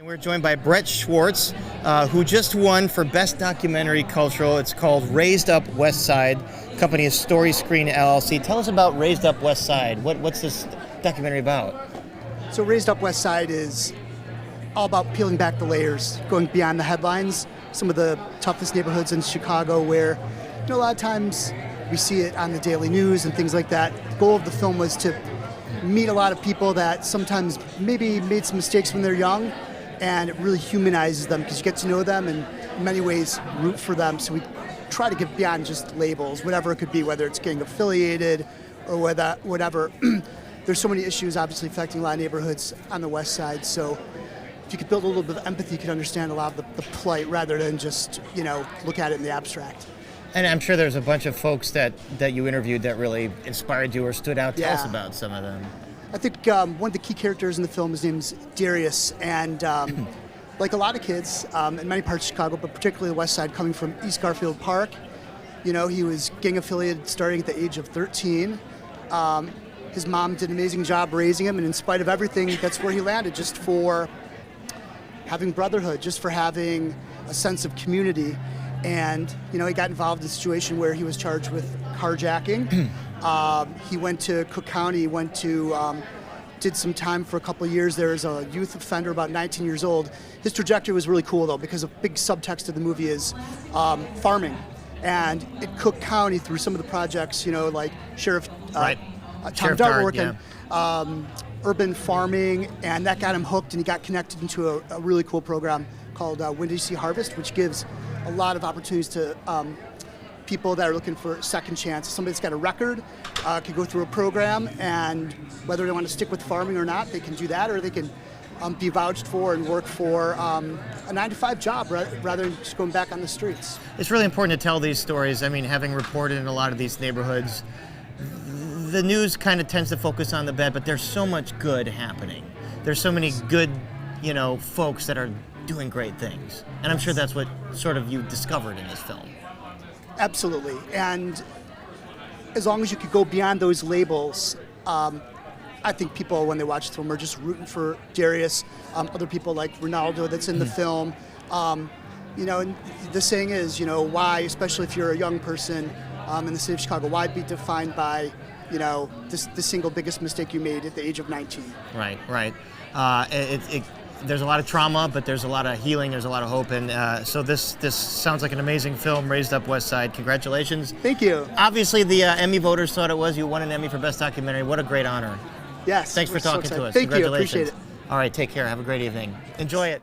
We're joined by Brett Schwartz, who just won for Best Documentary Cultural. It's called Raised Up West Side. The company is StoryScreen LLC. Tell us about Raised Up West Side. What's this documentary about? So Raised Up West Side is all about peeling back the layers, going beyond the headlines, some of the toughest neighborhoods in Chicago where, a lot of times we see it on the daily news and things like that. The goal of the film was to meet a lot of people that sometimes maybe made some mistakes when they're young, and it really humanizes them because you get to know them and in many ways root for them. So we try to get beyond just labels, whatever it could be, whether it's gang affiliated or whatever. There's so many issues obviously affecting a lot of neighborhoods on the west side. So if you could build a little bit of empathy, you could understand a lot of the plight rather than just, look at it in the abstract. And I'm sure there's a bunch of folks that you interviewed that really inspired you or stood out. Tell us Yeah. about some of them. I think one of the key characters in the film, his name's Darius, and like a lot of kids in many parts of Chicago, but particularly the west side, coming from East Garfield Park, he was gang affiliated starting at the age of 13. His mom did an amazing job raising him, and in spite of everything, that's where he landed, just for having brotherhood, just for having a sense of community. And, he got involved in a situation where he was charged with carjacking. He went to Cook County, did some time for a couple of years there as a youth offender, about 19 years old. His trajectory was really cool, though, because a big subtext of the movie is farming. And at Cook County, through some of the projects, like Sheriff Right. Tom Sheriff Dart Dart, working, urban farming, and that got him hooked, and he got connected into a really cool program called When Did You See Harvest, which gives a lot of opportunities to people that are looking for a second chance. Somebody that's got a record can go through a program, and whether they want to stick with farming or not, they can do that, or they can be vouched for and work for a 9-to-5 job rather than just going back on the streets. It's really important to tell these stories. I mean, having reported in a lot of these neighborhoods, the news kind of tends to focus on the bad, but there's so much good happening. There's so many good, folks that are doing great things. And I'm sure that's what sort of you discovered in this film. Absolutely. And as long as you could go beyond those labels, I think people, when they watch the film, are just rooting for Darius. Other people like Ronaldo that's in the film. And the saying is, why, especially if you're a young person in the city of Chicago, why be defined by, the single biggest mistake you made at the age of 19? Right. There's a lot of trauma, but there's a lot of healing, there's a lot of hope, and so this sounds like an amazing film, Raised Up West Side. Congratulations. Thank you. Obviously, the Emmy voters thought it was. You won an Emmy for Best Documentary. What a great honor. Yes. Thanks for talking to us. Thank you. Congratulations. Appreciate it. All right, take care. Have a great evening. Enjoy it.